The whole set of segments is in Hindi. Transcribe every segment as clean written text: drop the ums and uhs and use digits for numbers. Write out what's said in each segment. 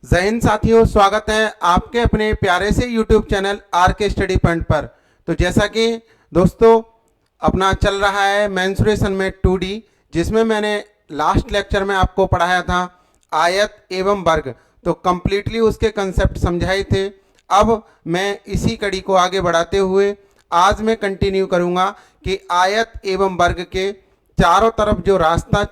जय हिंद साथियों, स्वागत है आपके अपने प्यारे से YouTube चैनल आर के स्टडी पॉइंट पर। तो जैसा कि दोस्तों अपना चल रहा है मेंसुरेशन में 2D, जिसमें मैंने लास्ट लेक्चर में आपको पढ़ाया था आयत एवं वर्ग, तो कंप्लीटली उसके कंसेप्ट समझाए थे। अब मैं इसी कड़ी को आगे बढ़ाते हुए आज मैं कंटिन्यू करूंगा कि आयत एवं वर्ग के चारों तरफ जो रास्ता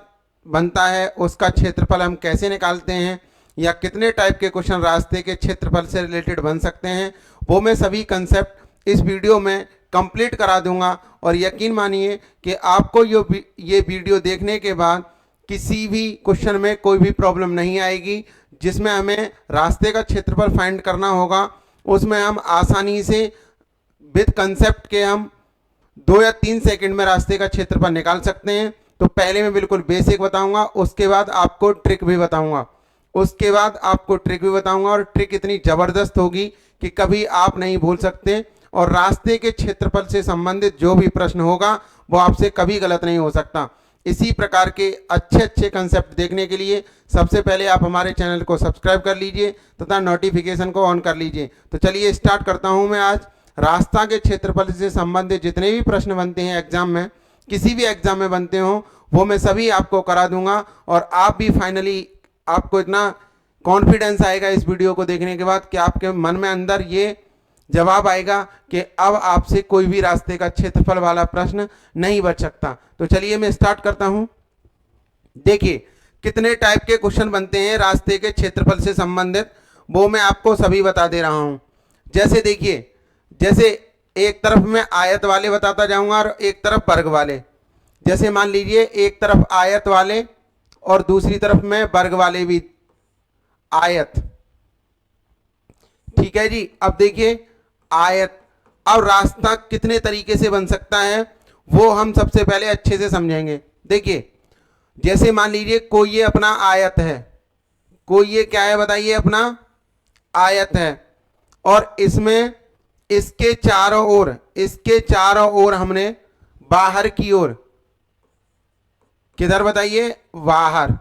बनता है उसका क्षेत्रफल हम कैसे निकालते हैं, या कितने टाइप के क्वेश्चन रास्ते के क्षेत्रफल से रिलेटेड बन सकते हैं, वो मैं सभी कंसेप्ट इस वीडियो में कंप्लीट करा दूंगा। और यकीन मानिए कि आपको ये वीडियो देखने के बाद किसी भी क्वेश्चन में कोई भी प्रॉब्लम नहीं आएगी। जिसमें हमें रास्ते का क्षेत्रफल फाइंड करना होगा, उसमें हम आसानी से विद कंसेप्ट के हम 2 या 3 सेकंड में रास्ते का क्षेत्रफल निकाल सकते हैं। तो पहले मैं बिल्कुल बेसिक बताऊंगा, उसके बाद आपको ट्रिक भी बताऊंगा, और ट्रिक इतनी ज़बरदस्त होगी कि कभी आप नहीं भूल सकते। और रास्ते के क्षेत्रफल से संबंधित जो भी प्रश्न होगा वो आपसे कभी गलत नहीं हो सकता। इसी प्रकार के अच्छे अच्छे कंसेप्ट देखने के लिए सबसे पहले आप हमारे चैनल को सब्सक्राइब कर लीजिए तथा नोटिफिकेशन को ऑन कर लीजिए। तो चलिए स्टार्ट करता हूं मैं आज। रास्ता के क्षेत्रफल से संबंधित जितने भी प्रश्न बनते हैं एग्जाम में, किसी भी एग्जाम में बनते हो, वो मैं सभी आपको करा दूंगा। और आप भी फाइनली आपको इतना कॉन्फिडेंस आएगा इस वीडियो को देखने के बाद कि आपके मन में अंदर ये जवाब आएगा कि अब आपसे कोई भी रास्ते का क्षेत्रफल वाला प्रश्न नहीं बच सकता। तो चलिए मैं स्टार्ट करता हूं। देखिए कितने टाइप के क्वेश्चन बनते हैं रास्ते के क्षेत्रफल से संबंधित, वो मैं आपको सभी बता दे रहा हूं। जैसे देखिए, जैसे एक तरफ मैं आयत वाले बताता जाऊंगा और एक तरफ वर्ग वाले। जैसे मान लीजिए एक तरफ आयत वाले और दूसरी तरफ में वर्ग वाले भी आयत, ठीक है जी। अब देखिए आयत, अब रास्ता कितने तरीके से बन सकता है वो हम सबसे पहले अच्छे से समझेंगे। देखिए जैसे मान लीजिए कोई ये अपना आयत है, कोई ये क्या है बताइए, अपना आयत है, और इसमें इसके चारों ओर हमने बाहर की ओर, किधर बताइए, बाहर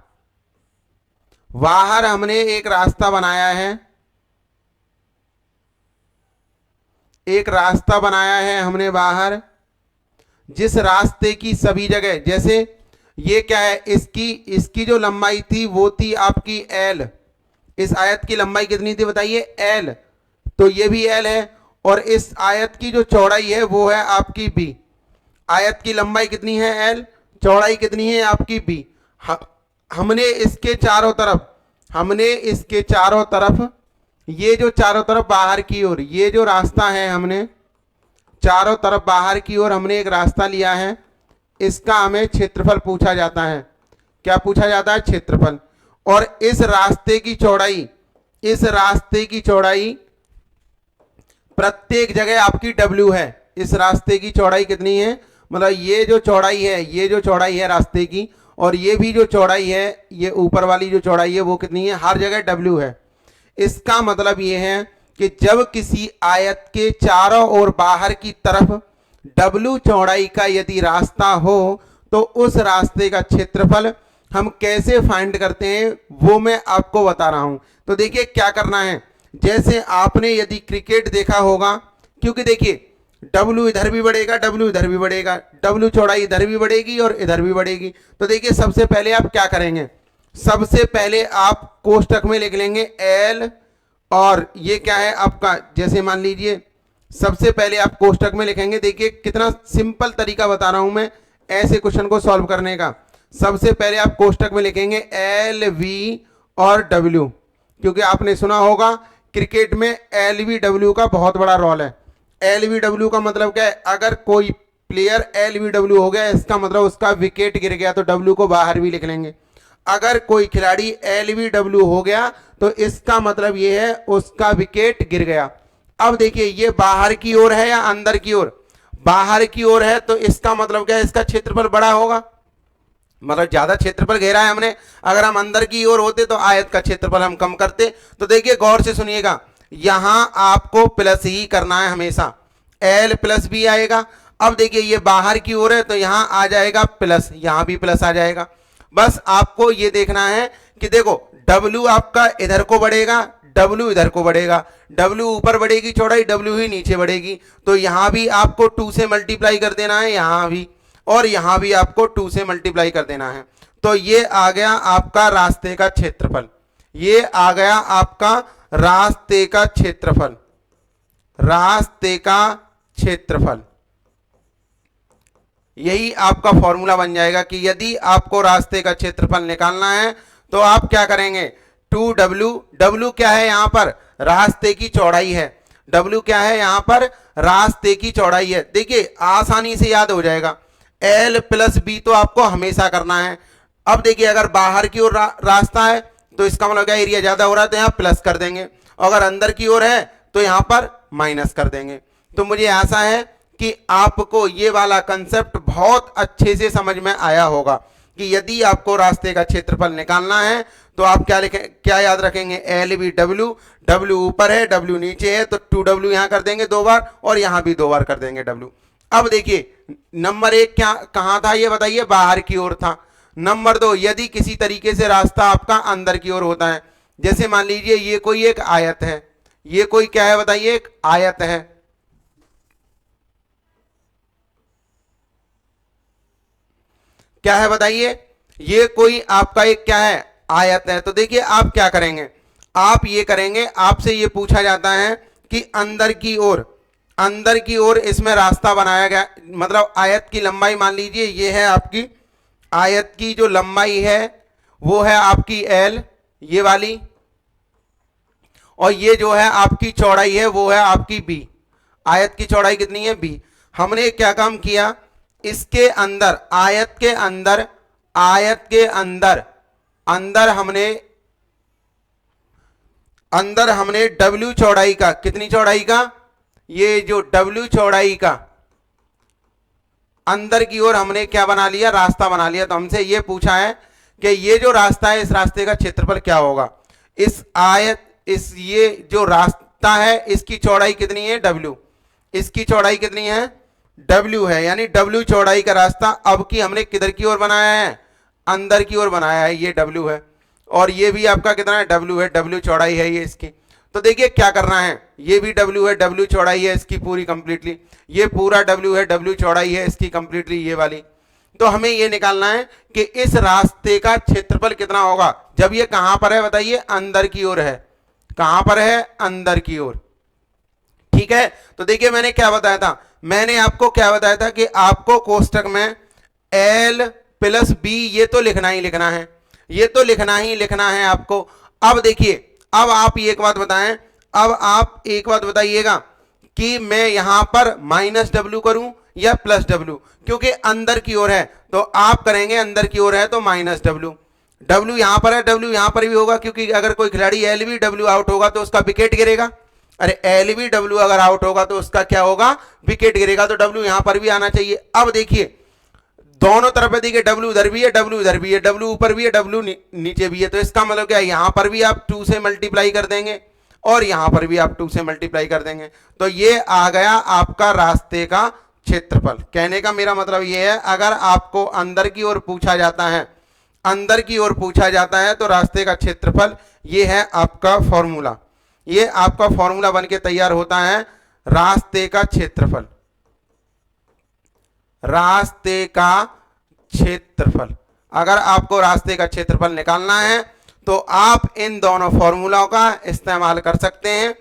हमने एक रास्ता बनाया है, हमने बाहर, जिस रास्ते की सभी जगह, जैसे ये क्या है, इसकी जो लंबाई थी वो थी आपकी L। इस आयत की लंबाई कितनी थी बताइए, L, तो ये भी L है। और इस आयत की जो चौड़ाई है वो है आपकी B। आयत की लंबाई कितनी है L, चौड़ाई कितनी है आपकी B। हमने इसके चारों तरफ ये जो चारों तरफ बाहर की ओर, ये जो रास्ता है, हमने चारों तरफ बाहर की ओर हमने एक रास्ता लिया है। इसका हमें क्षेत्रफल पूछा जाता है। क्या पूछा जाता है? क्षेत्रफल। और इस रास्ते की चौड़ाई प्रत्येक जगह आपकी W है। इस रास्ते की चौड़ाई कितनी है, मतलब ये जो चौड़ाई है रास्ते की, और ये भी जो चौड़ाई है, ये ऊपर वाली जो चौड़ाई है वो कितनी है, हर जगह W है। इसका मतलब ये है कि जब किसी आयत के चारों ओर बाहर की तरफ W चौड़ाई का यदि रास्ता हो तो उस रास्ते का क्षेत्रफल हम कैसे फाइंड करते हैं वो मैं आपको बता रहा हूं। तो देखिए क्या करना है, जैसे आपने यदि क्रिकेट देखा होगा, क्योंकि देखिए W इधर भी बढ़ेगा, W इधर भी बढ़ेगा, W चौड़ाई इधर भी बढ़ेगी और इधर भी बढ़ेगी। तो देखिए सबसे पहले आप क्या करेंगे, सबसे पहले आप कोष्टक में लिख लेंगे L, और ये क्या है आपका, जैसे मान लीजिए सबसे पहले आप कोष्टक में लिखेंगे। देखिए कितना सिंपल तरीका बता रहा हूं मैं ऐसे क्वेश्चन को सॉल्व करने का। सबसे पहले आप कोष्टक में लिखेंगे L, V और W, क्योंकि आपने सुना होगा क्रिकेट में LBW का बहुत बड़ा रोल है। LBW का मतलब क्या है, अगर कोई प्लेयर LBW हो गया इसका मतलब उसका विकेट गिर गया, तो W को बाहर भी लिख लेंगे। अगर कोई खिलाड़ी LBW हो गया तो इसका मतलब ये है उसका विकेट गिर गया। अब देखिए ये बाहर की ओर है या अंदर की ओर, बाहर की ओर है, तो इसका मतलब क्या है, इसका क्षेत्रफल बड़ा होगा, मतलब ज्यादा क्षेत्रफल घेरा है हमने। अगर हम अंदर की ओर होते तो आयत का क्षेत्रफल हम कम करते। तो देखिए गौर से सुनिएगा, यहां आपको प्लस ही करना है हमेशा, L प्लस भी आएगा। अब देखिए ये बाहर की ओर है तो यहां आ जाएगा प्लस, यहां भी प्लस आ जाएगा। बस आपको ये देखना है कि देखो W आपका इधर को बढ़ेगा, W इधर को बढ़ेगा, W ऊपर बढ़ेगी चौड़ाई, W ही नीचे बढ़ेगी। तो यहां भी आपको 2 से मल्टीप्लाई कर देना है, यहां भी, और यहां भी आपको 2 से मल्टीप्लाई कर देना है। तो ये आ गया आपका रास्ते का क्षेत्रफल, ये आ गया आपका रास्ते का क्षेत्रफल, रास्ते का क्षेत्रफल। यही आपका फॉर्मूला बन जाएगा कि यदि आपको रास्ते का क्षेत्रफल निकालना है तो आप क्या करेंगे, 2W, W क्या है यहां पर, रास्ते की चौड़ाई है, W क्या है यहां पर, रास्ते की चौड़ाई है। देखिए आसानी से याद हो जाएगा, L प्लस B तो आपको हमेशा करना है। अब देखिए अगर बाहर की ओर रास्ता है तो इसका मतलब क्या, एरिया ज्यादा हो रहा है तो यहां प्लस कर देंगे, अगर अंदर की ओर है तो यहां पर माइनस कर देंगे। तो मुझे आशा है कि आपको ये वाला कंसेप्ट बहुत अच्छे से समझ में आया होगा कि यदि आपको रास्ते का क्षेत्रफल निकालना है तो आप क्या लिखें, क्या याद रखेंगे, एल बी डब्ल्यू, डब्ल्यू ऊपर है डब्ल्यू नीचे है तो 2W यहां कर देंगे 2 बार और यहां भी 2 बार कर देंगे W। अब देखिए नंबर 1 क्या कहां था ये बताइए, बाहर की ओर था। नंबर 2, यदि किसी तरीके से रास्ता आपका अंदर की ओर होता है, जैसे मान लीजिए ये कोई एक आयत है, ये कोई क्या है बताइए, एक आयत है, क्या है बताइए, ये कोई आपका एक क्या है, आयत है। तो देखिए आप क्या करेंगे, आप ये करेंगे, आपसे ये पूछा जाता है कि अंदर की ओर, अंदर की ओर इसमें रास्ता बनाया गया, मतलब आयत की लंबाई मान लीजिए ये है आपकी, आयत की जो लंबाई है वो है आपकी L, ये वाली, और ये जो है आपकी चौड़ाई है वो है आपकी B। आयत की चौड़ाई कितनी है, B। हमने क्या काम किया, इसके अंदर, आयत के अंदर, आयत के अंदर, अंदर हमने W चौड़ाई का, कितनी चौड़ाई का, ये जो W चौड़ाई का अंदर की ओर हमने क्या बना लिया, रास्ता बना लिया। तो हमसे ये पूछा है कि ये जो रास्ता है इस रास्ते का क्षेत्रफल क्या होगा। इस आयत, इस ये जो रास्ता है इसकी चौड़ाई कितनी है, W, इसकी चौड़ाई कितनी है, W है, यानी W चौड़ाई का रास्ता अब की हमने किधर की ओर बनाया है, अंदर की ओर बनाया है, ये W है, और ये भी आपका कितना है, W है, W चौड़ाई है ये इसकी। तो देखिए क्या करना है, ये भी W है, W चौड़ाई है इसकी पूरी कंप्लीटली, ये पूरा W है, W चौड़ाई है इसकी कंप्लीटली ये वाली। तो हमें ये निकालना है कि इस रास्ते का क्षेत्रफल कितना होगा जब ये कहां पर है बताइए, अंदर की ओर है, कहां पर है, अंदर की ओर। ठीक है, तो देखिए मैंने क्या बताया था, मैंने आपको क्या बताया था कि आपको कोष्टक में L प्लस B ये तो लिखना ही लिखना है, ये तो लिखना ही लिखना है आपको। अब देखिए, अब आप एक बात बताएं, अब आप एक बात बताइएगा कि मैं यहां पर -W करूं या +W, क्योंकि अंदर की ओर है तो आप करेंगे, अंदर की ओर है तो -W। W यहां पर है, W यहां पर भी होगा, क्योंकि अगर कोई खिलाड़ी LBW आउट होगा तो उसका विकेट गिरेगा, अरे LBW अगर आउट होगा तो उसका क्या होगा, विकेट गिरेगा, तो W यहां पर भी आना चाहिए। अब देखिए दोनों तरफ है, देखिए W उधर भी है, W इधर भी है, W ऊपर भी है, W नीचे भी है, तो इसका मतलब क्या है, यहां पर भी आप 2 से मल्टीप्लाई कर देंगे और यहां पर भी आप 2 से मल्टीप्लाई कर देंगे। तो ये आ गया आपका रास्ते का क्षेत्रफल। कहने का मेरा मतलब ये है, अगर आपको अंदर की ओर पूछा जाता है, अंदर की ओर पूछा जाता है तो रास्ते का क्षेत्रफल ये है आपका फॉर्मूला, ये आपका फॉर्मूला बन के तैयार होता है, रास्ते का क्षेत्रफल, रास्ते का क्षेत्रफल। अगर आपको रास्ते का क्षेत्रफल निकालना है तो आप इन दोनों फॉर्मूलाओं का इस्तेमाल कर सकते हैं।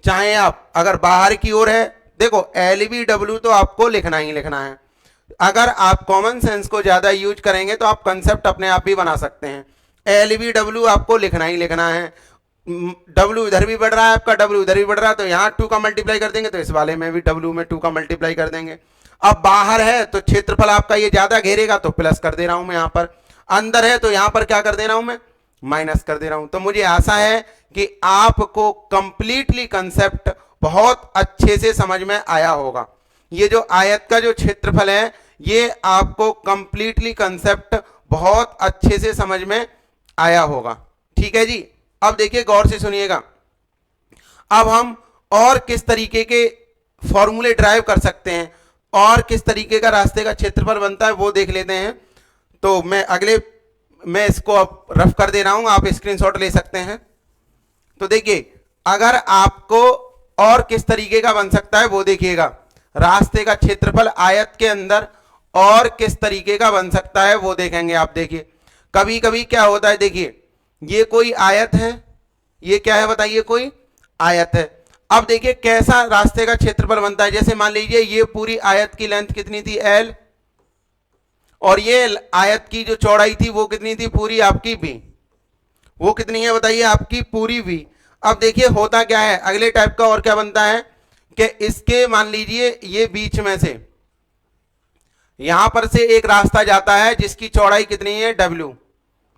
चाहे आप अगर बाहर की ओर है, देखो LBW तो आपको लिखना ही लिखना है, अगर आप कॉमन सेंस को ज्यादा यूज करेंगे तो आप कंसेप्ट अपने आप ही बना सकते हैं। LBW आपको लिखना ही लिखना है, W इधर भी बढ़ रहा है आपका, W इधर भी बढ़ रहा है, तो यहां 2 का मल्टीप्लाई कर देंगे तो इस वाले में भी W में 2 का मल्टीप्लाई कर देंगे। अब बाहर है तो क्षेत्रफल आपका ये ज्यादा घेरेगा तो प्लस कर दे रहा हूं मैं, यहां पर अंदर है तो यहां पर क्या कर दे रहा हूं मैं, माइनस कर दे रहा हूं। तो मुझे आशा है कि आपको कंप्लीटली कंसेप्ट बहुत अच्छे से समझ में आया होगा। ये जो आयत का जो क्षेत्रफल है ये आपको कंप्लीटली कंसेप्ट बहुत अच्छे से समझ में आया होगा। ठीक है जी, अब देखिए गौर से सुनिएगा, अब हम और किस तरीके के फॉर्मूले ड्राइव कर सकते हैं और किस तरीके का रास्ते का क्षेत्रफल बनता है वो देख लेते हैं। तो मैं अगले मैं इसको अब रफ कर दे रहा हूं, आप स्क्रीनशॉट ले सकते हैं। तो देखिए अगर आपको और किस तरीके का बन सकता है वो देखिएगा, रास्ते का क्षेत्रफल आयत के अंदर और किस तरीके का बन सकता है वो देखेंगे आप। देखिए कभी कभी क्या होता है, देखिए ये कोई आयत है, ये क्या है बताइए, कोई आयत है। अब देखिए कैसा रास्ते का क्षेत्रफल बनता है, जैसे मान लीजिए ये पूरी आयत की लेंथ कितनी थी l, और ये आयत की जो चौड़ाई थी वो कितनी थी पूरी आपकी b, वो कितनी है बताइए आपकी पूरी v। अब देखिए होता क्या है अगले टाइप का, और क्या बनता है कि इसके मान लीजिए ये बीच में से यहां पर से एक रास्ता जाता है जिसकी चौड़ाई कितनी है w,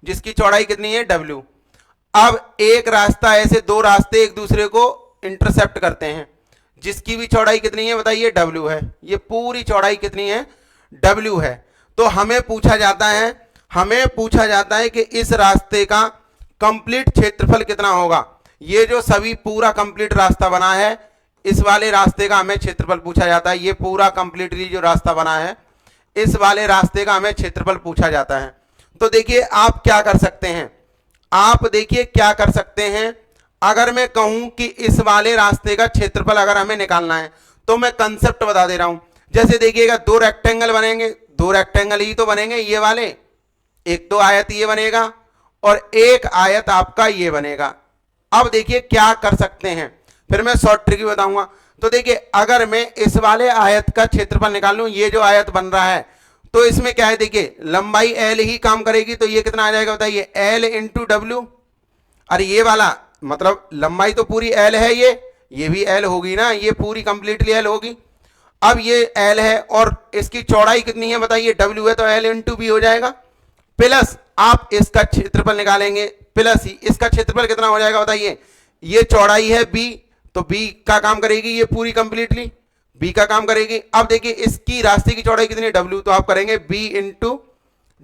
जिसकी चौड़ाई कितनी है w। अब एक रास्ता, ऐसे दो रास्ते एक दूसरे को इंटरसेप्ट करते हैं जिसकी भी चौड़ाई कितनी है बताइए w है, ये पूरी चौड़ाई कितनी है w है। तो हमें पूछा जाता है कि इस रास्ते का कंप्लीट क्षेत्रफल कितना होगा। ये जो सभी पूरा कंप्लीट रास्ता बना है, इस वाले रास्ते का हमें क्षेत्रफल पूछा जाता है। ये पूरा कंप्लीटली जो रास्ता बना है इस वाले रास्ते का हमें क्षेत्रफल पूछा जाता है। तो देखिए आप क्या कर सकते हैं, आप देखिए क्या कर सकते हैं, अगर मैं कहूं कि इस वाले रास्ते का क्षेत्रफल अगर हमें निकालना है तो मैं कंसेप्ट बता दे रहा हूं। जैसे देखिएगा दो रेक्टेंगल बनेंगे, दो रेक्टेंगल ही तो बनेंगे ये वाले, एक तो आयत ये बनेगा और एक आयत आपका ये बनेगा। अब देखिए क्या कर सकते हैं, फिर मैं शॉर्ट ट्रिक बताऊंगा। तो देखिए अगर मैं इस वाले आयत का क्षेत्रफल निकाल लूं, ये जो आयत बन रहा है तो इसमें क्या है, देखिए लंबाई l ही काम करेगी, तो ये कितना आ जाएगा बताइए l इंटू डब्ल्यू। अरे ये वाला मतलब लंबाई तो पूरी l है, ये भी l होगी ना, ये पूरी कंप्लीटली l होगी। अब ये l है और इसकी चौड़ाई कितनी है बताइए w है, तो l इंटू b हो जाएगा, प्लस आप इसका क्षेत्रफल निकालेंगे, प्लस इसका क्षेत्रफल कितना हो जाएगा बताइए, ये चौड़ाई है b, तो b का काम करेगी ये पूरी कंप्लीटली, b का काम करेगी। अब देखिए इसकी रास्ते की चौड़ाई कितनी है w, तो आप करेंगे b इंटू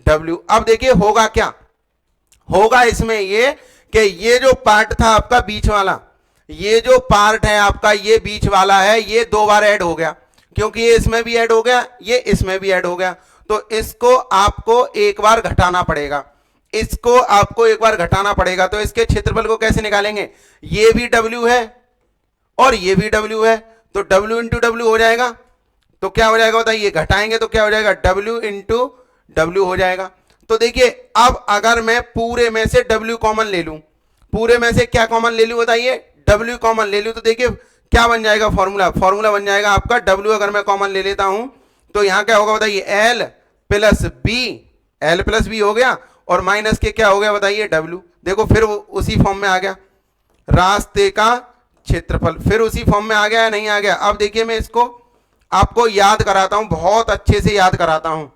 डब्ल्यू। अब देखिए होगा क्या, होगा इसमें ये कि ये जो पार्ट था आपका बीच वाला, ये जो पार्ट है आपका ये बीच वाला है, ये दो बार ऐड हो गया, क्योंकि ये इसमें भी ऐड हो गया, ये इसमें भी ऐड हो गया। तो इसको आपको एक बार घटाना पड़ेगा, इसको आपको एक बार घटाना पड़ेगा। तो इसके क्षेत्रफल को कैसे निकालेंगे, ये भी w है और ये भी w है, तो w इंटू डब्ल्यू हो जाएगा। तो क्या हो जाएगा बताइए, घटाएंगे तो क्या हो जाएगा w इंटू डब्ल्यू हो जाएगा। तो देखिए अब अगर मैं पूरे में से w कॉमन ले लूं, पूरे में से क्या कॉमन ले लूं बताइए, w कॉमन ले लूं, तो देखिए क्या बन जाएगा फॉर्मूला, फॉर्मूला बन जाएगा आपका w अगर मैं कॉमन ले लेता हूं तो यहां क्या होगा बताइए l plus b, l plus b हो गया और माइनस के क्या हो गया बताइए w। देखो फिर उसी फॉर्म में आ गया रास्ते का क्षेत्रफल, फिर उसी फॉर्म में आ गया या नहीं आ गया। अब देखिए मैं इसको आपको याद कराता हूं, बहुत अच्छे से याद कराता हूं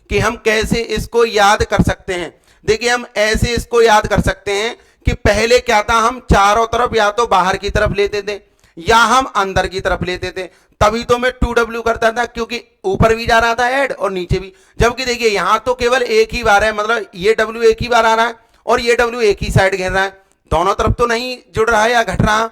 कि हम कैसे इसको याद कर सकते हैं। देखिए हम ऐसे इसको याद कर सकते हैं कि पहले क्या था, हम चारों तरफ या तो बाहर की तरफ लेते थे या हम अंदर की तरफ लेते थे, तभी तो मैं 2w करता था, क्योंकि ऊपर भी जा रहा था ऐड और नीचे भी। जबकि देखिए यहां तो केवल एक ही बार है, मतलब ये w एक ही बार आ रहा है और ये w एक ही साइड घेर रहा है, दोनों तरफ तो नहीं जुड़ रहा है या घट रहा,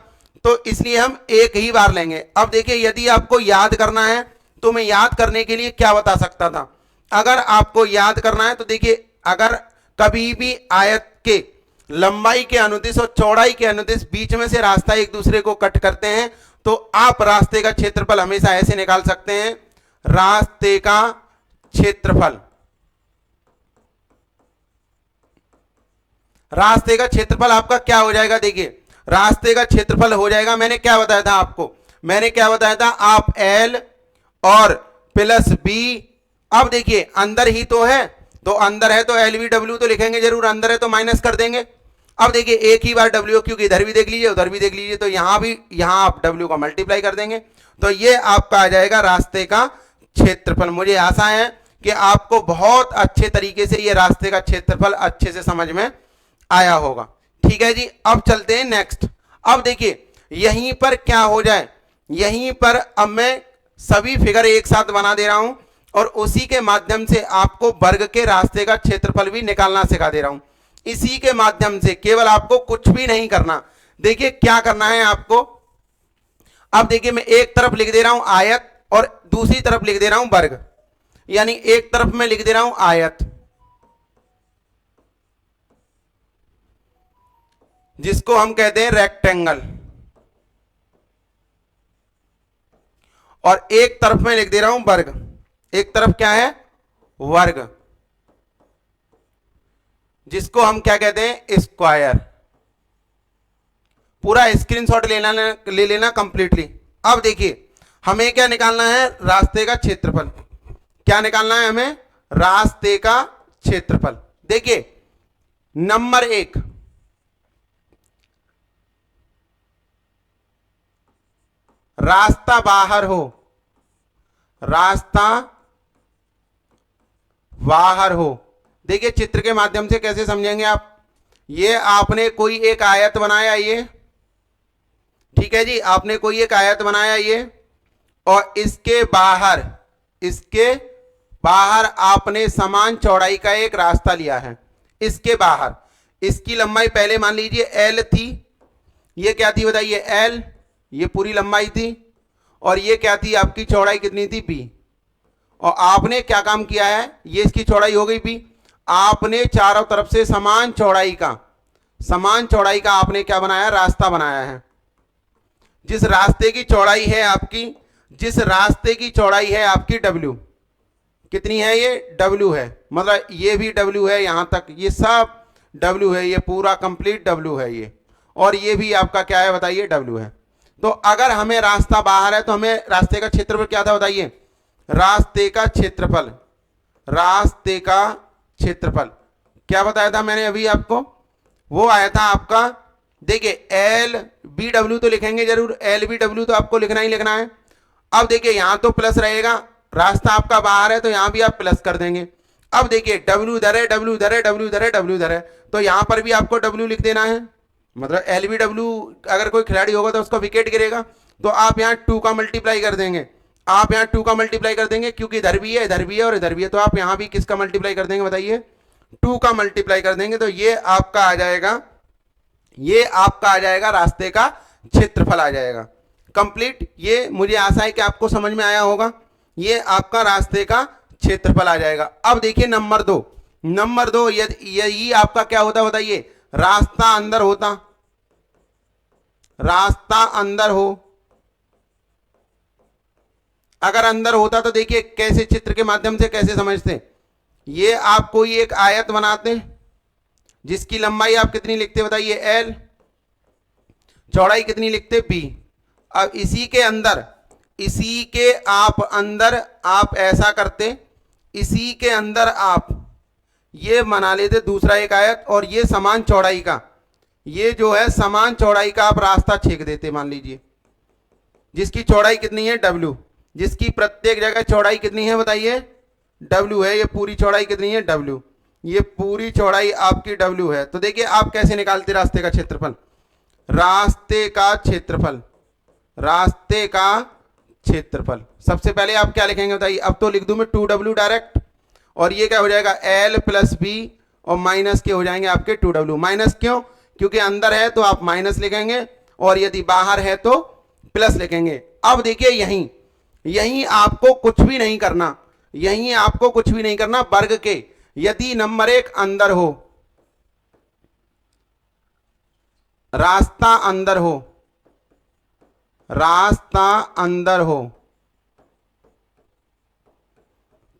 तो इसलिए हम एक ही बार लेंगे। अब देखिए यदि आपको याद करना है तो मैं याद करने के लिए क्या बता सकता था, अगर आपको याद करना है तो देखिए अगर कभी भी आयत के लंबाई के अनुदिश और चौड़ाई के अनुदिश बीच में से रास्ता एक दूसरे को कट करते हैं तो आप रास्ते का क्षेत्रफल हमेशा ऐसे निकाल सकते हैं, रास्ते का क्षेत्रफल, रास्ते का क्षेत्रफल आपका क्या हो जाएगा, देखिए रास्ते का क्षेत्रफल हो जाएगा, मैंने क्या बताया था आपको, मैंने क्या बताया था, आप l और प्लस b, अब देखिए अंदर ही तो है, तो अंदर है तो LVW तो लिखेंगे जरूर, अंदर है तो माइनस कर देंगे। अब देखिए एक ही बार W, क्योंकि इधर भी देख लीजिए उधर भी देख लीजिए, तो यहां भी, यहां आप W का मल्टीप्लाई कर देंगे, तो ये आपका आ जाएगा रास्ते का क्षेत्रफल। मुझे आशा है कि आपको बहुत अच्छे तरीके से ये रास्ते का क्षेत्रफल अच्छे से समझ में आया होगा। ठीक है जी, अब चलते हैं नेक्स्ट। अब देखिए यहीं पर क्या हो जाए, यहीं पर अब मैं सभी फिगर एक साथ बना दे रहा हूं और उसी के माध्यम से आपको वर्ग के रास्ते का क्षेत्रफल भी निकालना सिखा दे रहा हूं। इसी के माध्यम से, केवल आपको कुछ भी नहीं करना। देखिए क्या करना है आपको, अब देखिए मैं एक तरफ लिख दे रहा हूं आयत और दूसरी तरफ लिख दे रहा हूं वर्ग, यानी एक तरफ मैं लिख दे रहा हूं आयत जिसको हम कहते हैं रेक्टेंगल, और एक तरफ में लिख दे रहा हूं वर्ग। एक तरफ क्या है? वर्ग, जिसको हम क्या कहते हैं? स्क्वायर। पूरा स्क्रीनशॉट ले लेना कंप्लीटली। अब देखिए हमें क्या निकालना है? रास्ते का क्षेत्रफल। क्या निकालना है हमें? रास्ते का क्षेत्रफल। देखिए नंबर 1, रास्ता बाहर हो, रास्ता बाहर हो। देखिए चित्र के माध्यम से कैसे समझेंगे आप? ये आपने कोई एक आयत बनाया, ये ठीक है जी, आपने कोई एक आयत बनाया ये, और इसके बाहर आपने समान चौड़ाई का एक रास्ता लिया है। इसके बाहर इसकी लंबाई पहले मान लीजिए L थी। ये क्या थी बताइए? L, ये पूरी लंबाई थी, और ये क्या थी? आपकी चौड़ाई कितनी थी? B। और आपने क्या काम किया है? ये इसकी चौड़ाई हो गई B। आपने चारों तरफ से समान चौड़ाई का आपने क्या बनाया? रास्ता बनाया है। जिस रास्ते की चौड़ाई है आपकी W, कितनी है? ये W है, मतलब ये भी W है, यहां तक ये सब W है, ये पूरा कंप्लीट W है ये, और ये भी आपका क्या है बताइए? W है। तो अगर हमें रास्ता बाहर है तो हमें रास्ते का क्षेत्रफल क्या था बताइए? रास्ते का क्षेत्रफल क्या बताया था मैंने अभी आपको? वो आया था आपका, देखिए LBW तो लिखेंगे जरूर, LBW तो आपको लिखना ही लिखना है। अब देखिए यहां तो प्लस रहेगा, रास्ता आपका बाहर है तो यहां भी आप प्लस कर देंगे। अब देखिए W इधर है, W इधर है, W इधर है, W इधर है, तो यहां पर भी आपको W लिख देना है। मतलब LBW अगर कोई खिलाड़ी होगा तो उसका विकेट गिरेगा, तो आप यहां 2 का मल्टीप्लाई कर देंगे। आप यहां 2 का मल्टीप्लाई कर देंगे, क्योंकि इधर भी है, इधर भी है और इधर भी है, तो आप यहां भी किसका मल्टीप्लाई कर देंगे बताइए? 2 का मल्टीप्लाई कर देंगे, तो ये आपका आ जाएगा रास्ते का क्षेत्रफल आ जाएगा कंप्लीट। ये मुझे आशा है कि आपको समझ में आया होगा। ये आपका रास्ते का क्षेत्रफल आ जाएगा। अब देखिए नंबर 2, यदि आपका क्या होता बताइए? रास्ता अंदर हो। अगर अंदर होता तो देखिए कैसे चित्र के माध्यम से कैसे समझते? ये आप कोई एक आयत बनाते जिसकी लंबाई आप कितनी लिखते बताइए? L, चौड़ाई कितनी लिखते? B। अब इसी के अंदर आप ऐसा करते, इसी के अंदर आप ये बना लेते दूसरा एक आयत, और ये समान चौड़ाई का, ये जो है समान चौड़ाई का आप रास्ता छेक देते, मान लीजिए, जिसकी चौड़ाई कितनी है? W, जिसकी प्रत्येक जगह चौड़ाई कितनी है बताइए? W है। ये पूरी चौड़ाई कितनी है? W। ये पूरी चौड़ाई आपकी W है। तो देखिए आप कैसे निकालते रास्ते का क्षेत्रफल? रास्ते का क्षेत्रफल सबसे पहले आप क्या लिखेंगे बताइए? अब तो लिख दूं मैं 2W डायरेक्ट, और ये क्या हो जाएगा? L प्लस B, और माइनस के हो जाएंगे आपके 2W। माइनस क्यों? क्योंकि अंदर है तो आप माइनस लिखेंगे, और यदि बाहर है तो प्लस लिखेंगे। अब देखिए यहीं आपको कुछ भी नहीं करना, वर्ग के यदि नंबर 1 अंदर हो, रास्ता अंदर हो,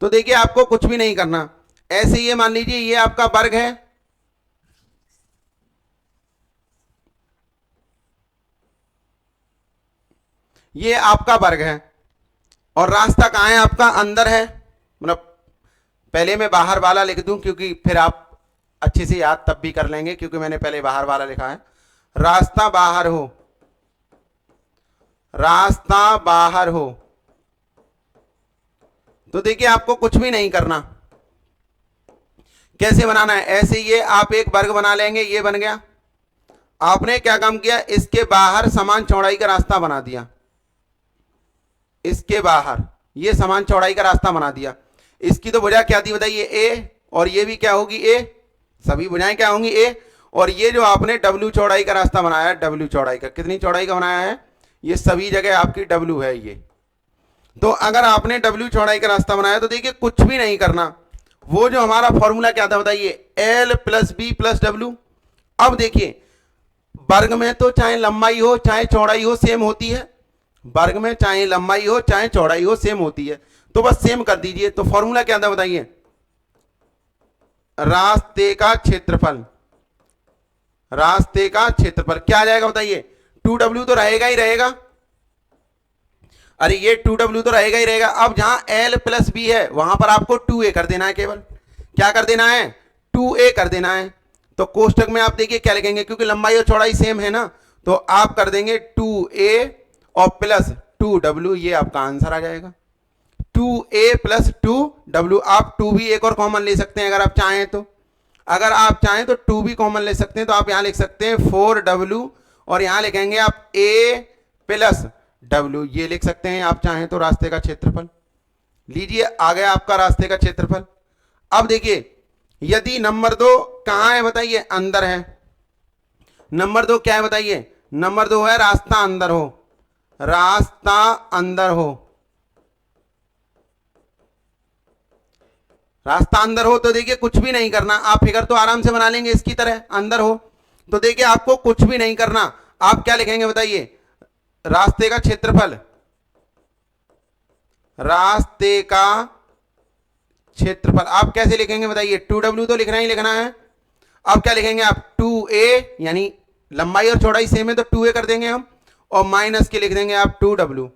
तो देखिए आपको कुछ भी नहीं करना। ऐसे ये मान लीजिए ये आपका वर्ग है, ये आपका वर्ग है, और रास्ता कहां है आपका? अंदर है। मतलब पहले मैं बाहर वाला लिख दूं, क्योंकि फिर आप अच्छे से याद तब भी कर लेंगे, क्योंकि मैंने पहले बाहर वाला लिखा है। रास्ता बाहर हो, तो देखिए आपको कुछ भी नहीं करना। कैसे बनाना है? ऐसे ये आप एक वर्ग बना लेंगे, ये बन गया। आपने क्या काम किया? इसके बाहर समान चौड़ाई का रास्ता बना दिया, इसके बाहर ये समान चौड़ाई का रास्ता बना दिया। इसकी तो भुजा क्या थी बताइए? A, और ये भी क्या होगी? A। सभी भुजाएं क्या होंगी? A। और ये जो आपने W चौड़ाई का रास्ता बनाया, W चौड़ाई का, कितनी चौड़ाई का बनाया है? ये सभी जगह आपकी W है ये। तो अगर आपने W चौड़ाई का रास्ता बनाया तो देखिए कुछ भी नहीं करना। वो जो हमारा फॉर्मूला क्या था बताइए? L plus B plus W। अब देखिए वर्ग में तो चाहे लंबाई हो चाहे चौड़ाई हो सेम होती है, वर्ग में चाहे लंबाई हो चाहे चौड़ाई हो सेम होती है, तो बस सेम कर दीजिए। तो फॉर्मूला क्या था बताइए, रास्ते का क्षेत्रफल, रास्ते का क्षेत्रफल क्या आ जाएगा बताइए, 2W तो रहेगा ही रहेगा, अरे ये 2W तो रहेगा ही रहेगा। अब जहां L प्लस B है वहां पर आपको 2A कर देना है, केवल क्या कर देना है, 2A कर देना है। तो कोष्टक में आप देखिए क्या लिखेंगे, क्योंकि लंबाई और चौड़ाई सेम है ना, तो आप कर देंगे 2A और प्लस 2W, ये आपका आंसर आ जाएगा 2A प्लस 2W। आप 2 भी एक और कॉमन ले सकते हैं अगर आप चाहें तो, अगर आप चाहें तो 2 भी कॉमन ले सकते हैं, तो आप यहां लिख सकते हैं 4W और यहां लिखेंगे आप A प्लस W, ये लिख सकते हैं आप चाहें तो रास्ते का क्षेत्रफल। लीजिए आ गया आपका रास्ते का क्षेत्रफल। अब देखिए यदि नंबर 2 कहां है बताइए, अंदर है, नंबर 2 क्या है बताइए, नंबर 2 है रास्ता अंदर हो, रास्ता अंदर हो, रास्ता अंदर हो तो देखिए कुछ भी नहीं करना, आप फिगर तो आराम से बना लेंगे इसकी तरह, अंदर हो तो देखिए आपको कुछ भी नहीं करना, आप क्या लिखेंगे बताइए, रास्ते का क्षेत्रफल, रास्ते का क्षेत्रफल आप कैसे लिखेंगे बताइए, 2W तो लिखना ही लिखना है। अब क्या लिखेंगे आप, 2A, यानी लंबाई और चौड़ाई सेम है तो 2A कर देंगे हम, और माइनस के लिख देंगे आप 2W,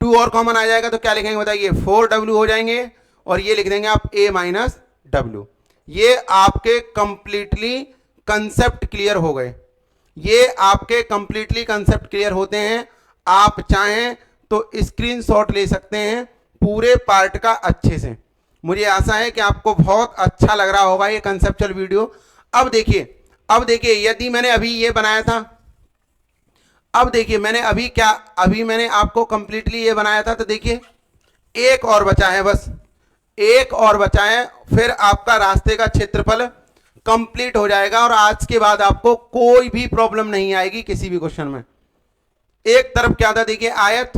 2 और कॉमन आ जाएगा तो क्या लिखेंगे बताइए, 4W हो जाएंगे, और ये लिख देंगे आप A माइनस W। ये आपके कंप्लीटली कंसेप्ट क्लियर हो गए, ये आपके कंप्लीटली कंसेप्ट क्लियर होते हैं। आप चाहें तो स्क्रीनशॉट ले सकते हैं पूरे पार्ट का अच्छे से। मुझे आशा है कि आपको बहुत अच्छा लग रहा होगा ये कंसेप्चुअल वीडियो। अब देखिए यदि मैंने अभी ये बनाया था, अब देखिए मैंने अभी मैंने आपको कंप्लीटली ये बनाया था, तो देखिए एक और बचा है, बस एक और बचा है, फिर आपका रास्ते का क्षेत्रफल कंप्लीट हो जाएगा और आज के बाद आपको कोई भी प्रॉब्लम नहीं आएगी किसी भी क्वेश्चन में। एक तरफ क्या था देखिए आयत,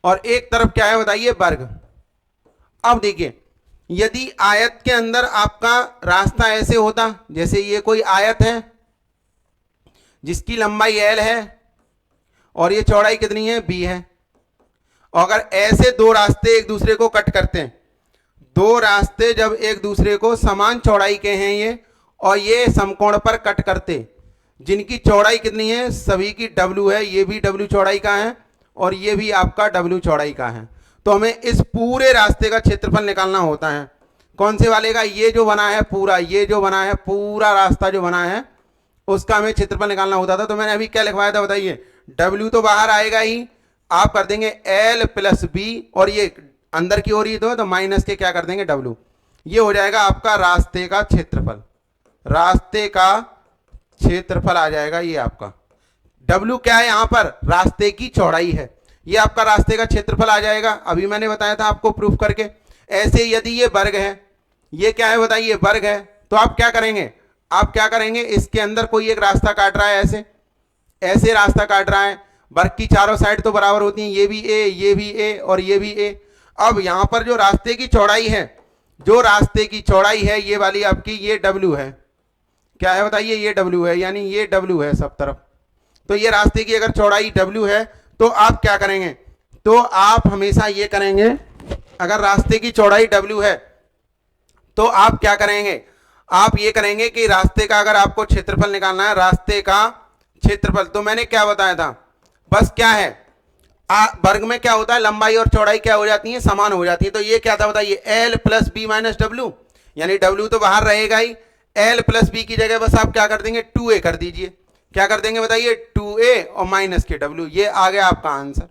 और एक तरफ क्या है बताइए वर्ग। अब देखिए यदि आयत के अंदर आपका रास्ता ऐसे होता, जैसे ये कोई आयत है जिसकी लंबाई L है और ये चौड़ाई कितनी है B है, और अगर ऐसे दो रास्ते एक दूसरे को कट करते हैं, दो रास्ते जब एक दूसरे को समान चौड़ाई के हैं ये, और ये समकोण पर कट करते, जिनकी चौड़ाई कितनी है, सभी की W है, ये भी W चौड़ाई का है और ये भी आपका W चौड़ाई का है, तो हमें इस पूरे रास्ते का क्षेत्रफल निकालना होता है। कौन से वाले का, ये जो बना है पूरा, ये जो बना है पूरा रास्ता जो बना है उसका हमें क्षेत्रफल निकालना होता था। तो मैंने अभी क्या लिखवाया था बताइए, W तो बाहर आएगा ही, आप कर देंगे L प्लस B, और ये अंदर की ओर ही तो माइनस के क्या कर देंगे W, ये हो जाएगा आपका रास्ते का क्षेत्रफल, रास्ते का क्षेत्रफल आ जाएगा ये आपका। W क्या है यहां पर, रास्ते की चौड़ाई है, ये आपका रास्ते का क्षेत्रफल आ जाएगा। अभी मैंने बताया था आपको प्रूफ करके। ऐसे यदि ये वर्ग है, ये क्या है बताइए, वर्ग है, तो आप क्या करेंगे, आप क्या करेंगे, इसके अंदर कोई एक रास्ता काट रहा है, ऐसे ऐसे रास्ता काट रहा है, वर्ग की चारों साइड तो बराबर होती हैं, ये भी A, ये भी A और ये भी A। अब यहां पर जो रास्ते की चौड़ाई है, जो रास्ते की चौड़ाई है ये वाली आपकी, ये W है, क्या है बताइए, ये W है, यानी ये W है सब तरफ। तो ये रास्ते की अगर चौड़ाई W है तो आप क्या करेंगे, तो आप हमेशा ये करेंगे, अगर रास्ते की चौड़ाई W है तो आप क्या करेंगे, आप ये करेंगे कि रास्ते का अगर आपको क्षेत्रफल निकालना है, रास्ते का क्षेत्रफल, तो मैंने क्या बताया था, बस क्या है, वर्ग में क्या होता है, लंबाई और चौड़ाई क्या हो जाती है, समान हो जाती है। तो ये क्या था बताइए, L plus B minus W, यानी W तो बाहर रहेगा ही, L प्लस B की जगह बस आप क्या कर देंगे, 2A कर दीजिए, क्या कर देंगे बताइए, 2A और माइनस के W, ये आ गया आपका आंसर,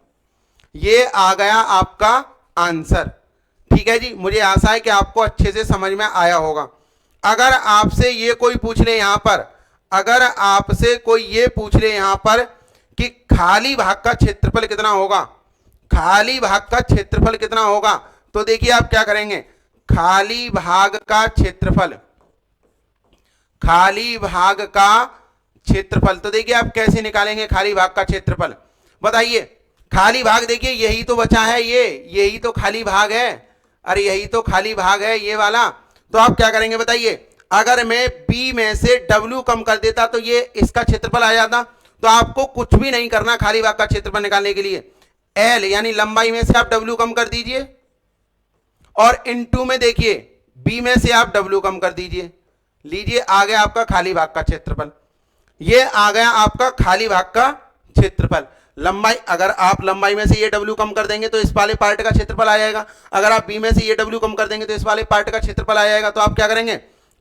ये आ गया आपका आंसर। ठीक है जी, मुझे आशा है कि आपको अच्छे से समझ में आया होगा। अगर आपसे ये कोई पूछ ले यहां पर, अगर आपसे कोई ये पूछ ले यहां पर कि खाली भाग का क्षेत्रफल कितना होगा, खाली भाग का क्षेत्रफल कितना होगा, तो देखिए आप क्या करेंगे, खाली भाग का क्षेत्रफल, खाली भाग का क्षेत्रफल, तो देखिए आप कैसे निकालेंगे खाली भाग का क्षेत्रफल बताइए। खाली भाग देखिए यही तो बचा है, यही तो खाली भाग है, अरे यही तो खाली भाग है ये वाला। तो आप क्या करेंगे बताइए, अगर मैं बी में से डब्ल्यू कम कर देता तो ये इसका क्षेत्रफल आ जाता। तो आपको कुछ भी नहीं करना खाली भाग का क्षेत्रफल निकालने के लिए। एल यानी लंबाई में से आप डब्ल्यू कम कर दीजिए और इनटू में देखिए बी में से आप डब्ल्यू कम कर दीजिए। लीजिए आ गया आपका खाली भाग का क्षेत्रफल। ये आ गया आपका खाली भाग का क्षेत्रफल। लंबाई, अगर आप लंबाई में से ये डब्ल्यू कम कर देंगे तो इस वाले पार्ट का क्षेत्रफल आ जाएगा। अगर आप बी में से ये डब्ल्यू कम कर देंगे तो इस वाले पार्ट का क्षेत्रफल आ जाएगा। तो आप क्या करेंगे,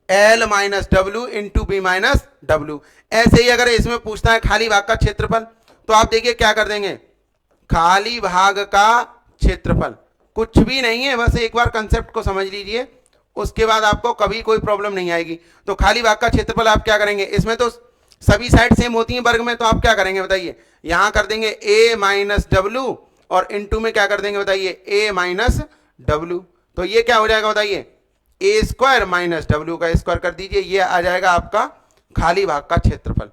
L minus W into B minus W. ऐसे ही अगर इसमें पूछता है खाली भाग का क्षेत्रफल तो आप देखिए क्या कर देंगे, खाली भाग का क्षेत्रफल कुछ भी नहीं है, बस एक बार कंसेप्ट को समझ लीजिए, उसके बाद आपको कभी कोई प्रॉब्लम नहीं आएगी। तो खाली भाग का क्षेत्रफल आप क्या करेंगे, इसमें तो सभी साइड सेम होती हैं वर्ग में, तो आप क्या करेंगे बताइए, यहां कर देंगे ए माइनस डब्ल्यू और इनटू में क्या कर देंगे बताइए, ए माइनस डब्ल्यू। तो ये क्या हो जाएगा बताइए, ए स्क्वायर माइनस डब्ल्यू का स्क्वायर कर दीजिए, ये आ जाएगा आपका खाली भाग का क्षेत्रफल।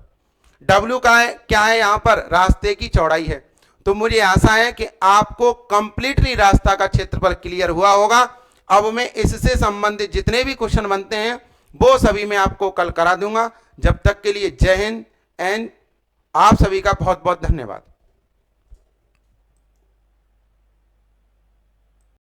डब्ल्यू का है क्या है, यहां पर रास्ते की चौड़ाई है। तो मुझे आशा है कि आपको कंप्लीटली रास्ता का क्षेत्रफल क्लियर हुआ होगा। अब मैं इससे संबंधित जितने भी क्वेश्चन बनते हैं वो सभी मैं आपको कल करा दूंगा। जब तक के लिए जय हिंद एंड आप सभी का बहुत बहुत धन्यवाद।